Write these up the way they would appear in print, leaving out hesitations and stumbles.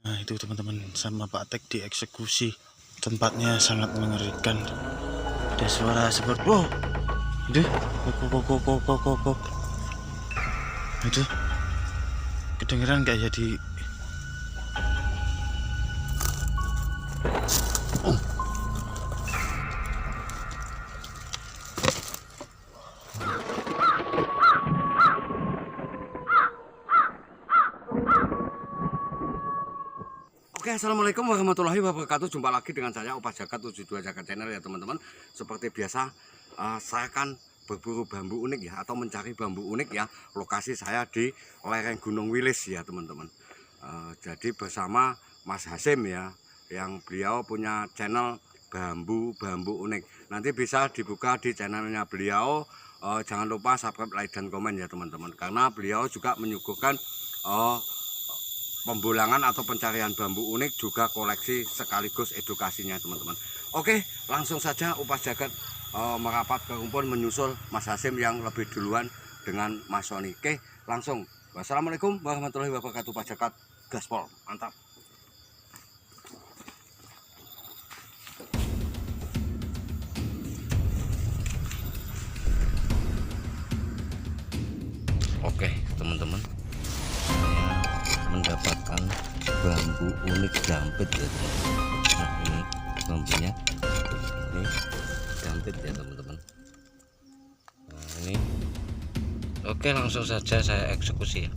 Nah itu teman-teman, sama Pak Tek dieksekusi. Tempatnya sangat mengerikan. Ada suara seperti wow, itu kok. Itu kedengeran nggak ya di Oke, assalamualaikum warahmatullahi wabarakatuh. Jumpa lagi dengan saya Opa Jagat 72 Jagat Channel ya teman-teman. Seperti biasa, saya kan berburu bambu unik ya, atau mencari bambu unik ya. Lokasi saya di lereng Gunung Wilis ya teman-teman. Jadi bersama Mas Hasim ya, yang beliau punya channel bambu unik. Nanti bisa dibuka di channelnya beliau. Jangan lupa subscribe, like, dan komen ya teman-teman. Karena beliau juga menyuguhkan pembulangan atau pencarian bambu unik, juga koleksi sekaligus edukasinya teman-teman. Oke, langsung saja Upas Jagat merapat ke rumpun menyusul Mas Hasim yang lebih duluan dengan Mas Sony. Oke, langsung. Wassalamualaikum warahmatullahi wabarakatuh. Pak Jagat gaspol, mantap. Oke teman-teman, mendapatkan bambu unik jampit ya teman-teman. Nah ini bambunya, ini jampit ya teman-teman. Nah ini oke, langsung saja saya eksekusi ya.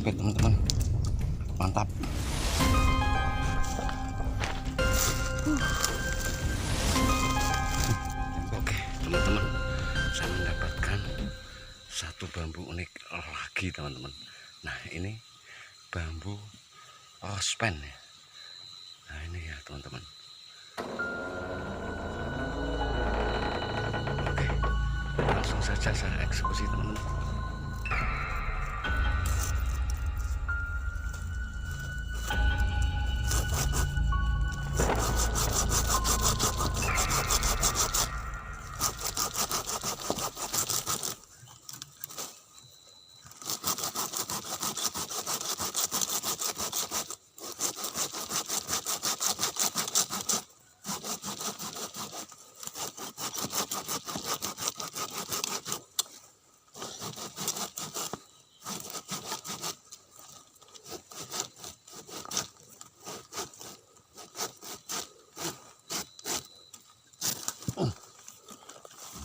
Teman-teman, mantap. Oke teman-teman, saya mendapatkan satu bambu unik lagi teman-teman. Nah ini bambu rospen ya. Nah ini ya teman-teman. Oke, langsung saja saya eksekusi teman-teman.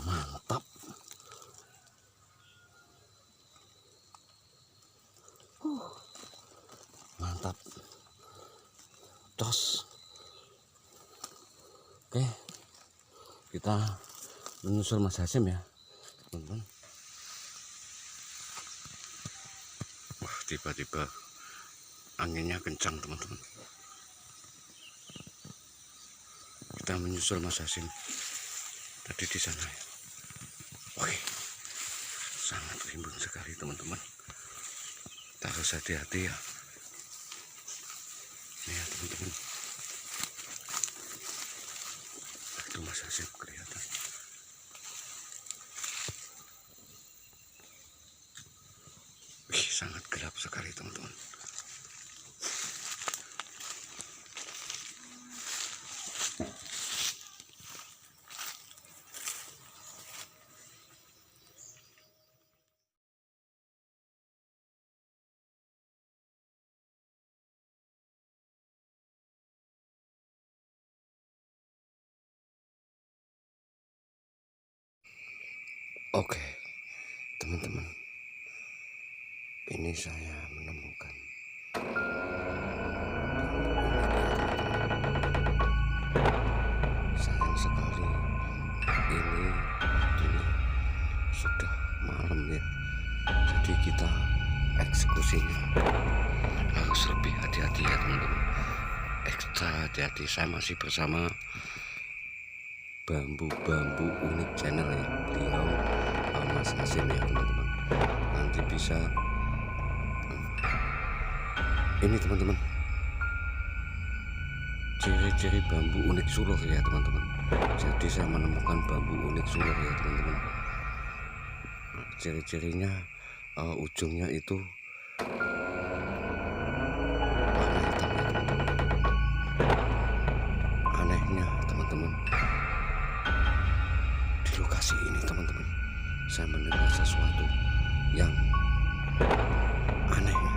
Mantap. Mantap. Dos. Oke, kita menyusul Mas Hasim ya teman-teman. Wah, tiba-tiba anginnya kencang teman-teman. Kita menyusul Mas Hasim tadi di sana ya. Oke, sangat rimbun sekali teman-teman. Kita harus hati-hati ya. Ini ya teman-teman. Itu Mas Hasim kelihatan. Wih, sangat gelap sekali teman-teman. Oke teman-teman, ini saya menemukan sayang sekali ini sudah malam ya, jadi kita eksekusinya harus lebih hati-hati ya teman-teman, ekstra hati-hati. Saya masih bersama bambu unik channel ya, beliau Mas Hasim ya teman-teman. Nanti bisa ini teman-teman, ciri-ciri bambu unik sulur ya teman-teman. Jadi saya menemukan bambu unik sulur ya teman-teman. Ciri-cirinya ujungnya itu warna hitam ya teman-teman. Anehnya teman-teman, di lokasi ini teman-teman, saya mendengar sesuatu yang aneh ya.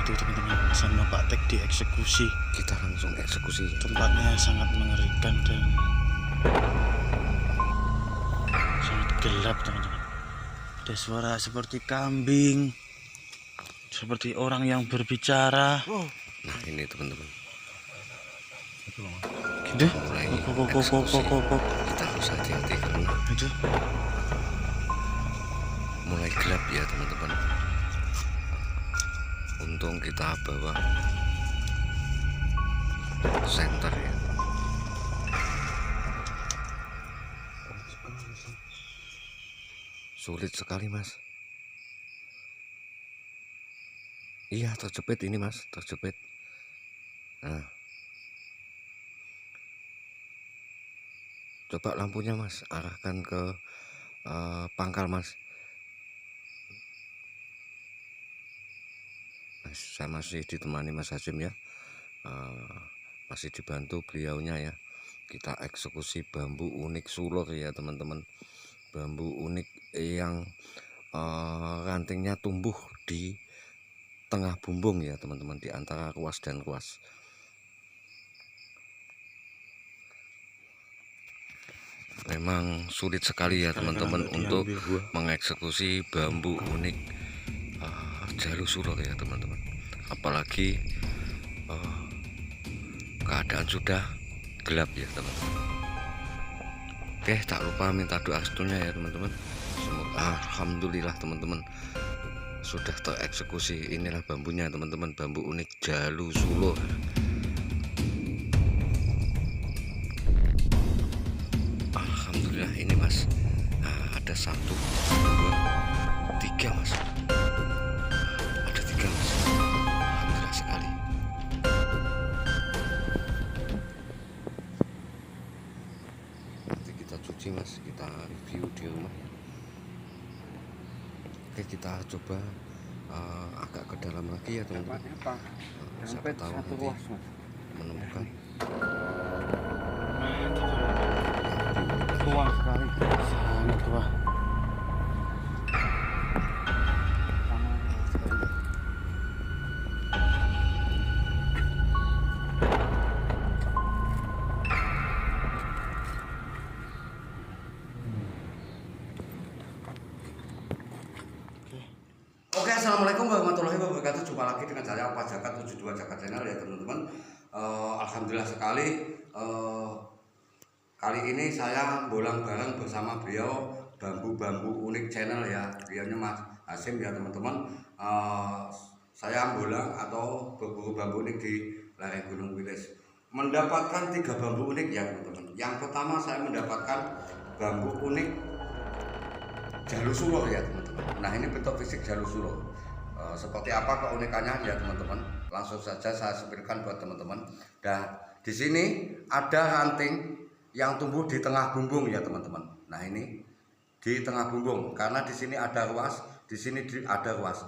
Itu teman-teman, sama Pak Tek dieksekusi. Kita langsung eksekusi. Tempatnya sangat mengerikan dan sangat gelap teman-teman. Ada suara seperti kambing, seperti orang yang berbicara. Nah ini teman-teman, Gitu. mulai eksekusi. Kita harus hati-hati karena Itu. mulai gelap ya teman-teman. Untung kita bawa senter ya. Sulit sekali mas. Iya terjepit ini mas, terjepit. Nah, coba lampunya mas, arahkan ke pangkal mas. Saya masih ditemani Mas Hasim ya, masih dibantu beliaunya ya. Kita eksekusi bambu unik sulur ya teman-teman, bambu unik yang rantingnya tumbuh di tengah bumbung ya teman-teman, di antara ruas dan ruas. Memang sulit sekali ya teman-teman untuk mengeksekusi bambu unik jalur sulur ya teman-teman, apalagi keadaan sudah gelap ya teman-teman. Oke, tak lupa minta doa restunya ya teman-teman. Semoga alhamdulillah teman-teman sudah tereksekusi. Inilah bambunya teman-teman, bambu unik jalur sulur. Alhamdulillah ini mas. Nah, ada 1, 2, 3 mas. Alhamdulillah sekali. Nanti kita cuci mas, kita review di rumah ya. Oke, kita coba agak ke dalam lagi ya teman-teman. Siapa tahu nanti menemukan Tua sekali, sangat tua. Oke, assalamualaikum warahmatullahi wabarakatuh. Jumpa lagi dengan saya Pak Jaka 72 Jaka Channel ya teman-teman. Alhamdulillah sekali. Kali ini saya bolang bareng bersama beliau bambu unik channel ya. Beliaunya Mas Hasim ya teman-teman. Saya bolang atau berburu bambu unik di lereng Gunung Wilis. Mendapatkan 3 bambu unik ya teman-teman. Yang pertama saya mendapatkan bambu unik jalur sulur ya teman-teman. Nah ini bentuk fisik jalur sulur. Seperti apa keunikannya ya teman-teman? Langsung saja saya sebutkan buat teman-teman. Dan di sini ada ranting yang tumbuh di tengah bumbung ya teman-teman. Nah ini di tengah bumbung karena di sini ada ruas, di sini ada ruas.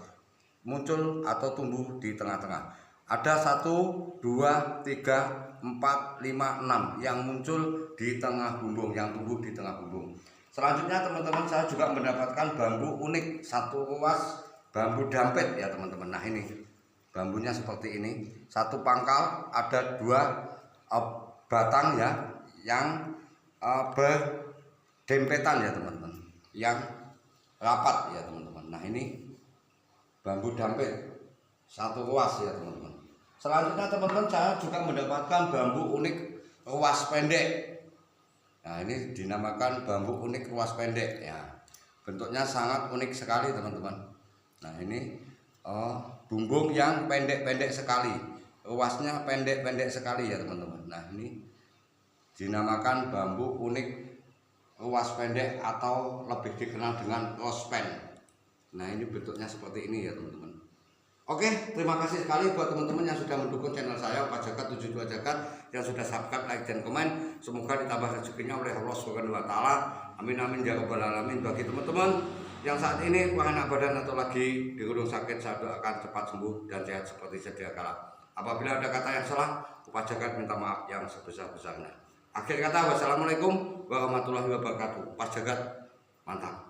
Muncul atau tumbuh di tengah-tengah. Ada 1, 2, 3, 4, 5, 6 yang muncul di tengah bumbung, yang tumbuh di tengah bumbung. Selanjutnya teman-teman saya juga mendapatkan bambu unik, 1 ruas bambu dampet ya teman-teman. Nah ini bambunya seperti ini, 1 pangkal, ada 2 batang ya yang berdempetan ya teman-teman, yang rapat ya teman-teman. Nah ini bambu dampet 1 ruas ya teman-teman. Selanjutnya teman-teman, saya juga mendapatkan bambu unik ruas pendek. Nah, ini dinamakan bambu unik ruas pendek ya. Bentuknya sangat unik sekali teman-teman. Nah, ini bumbung yang pendek-pendek sekali, ruasnya pendek-pendek sekali ya teman-teman. Nah, ini dinamakan bambu unik ruas pendek atau lebih dikenal dengan rospen. Nah, ini bentuknya seperti ini ya teman-teman. Oke, terima kasih sekali buat teman-teman yang sudah mendukung channel saya Pak Jagat 72 Jagat, yang sudah subscribe, like, dan komen. Semoga ditambah rezekinya oleh Allah Subhanahu wa taala. Amin amin ya rabbal alamin. Bagi teman-teman yang saat ini kurang enak badan atau lagi di gunung sakit, saya doakan cepat sembuh dan sehat seperti sedia kala. Apabila ada kata yang salah, Pak Jagat minta maaf yang sebesar-besarnya. Akhir kata, wassalamualaikum warahmatullahi wabarakatuh. Pak Jagat, mantap.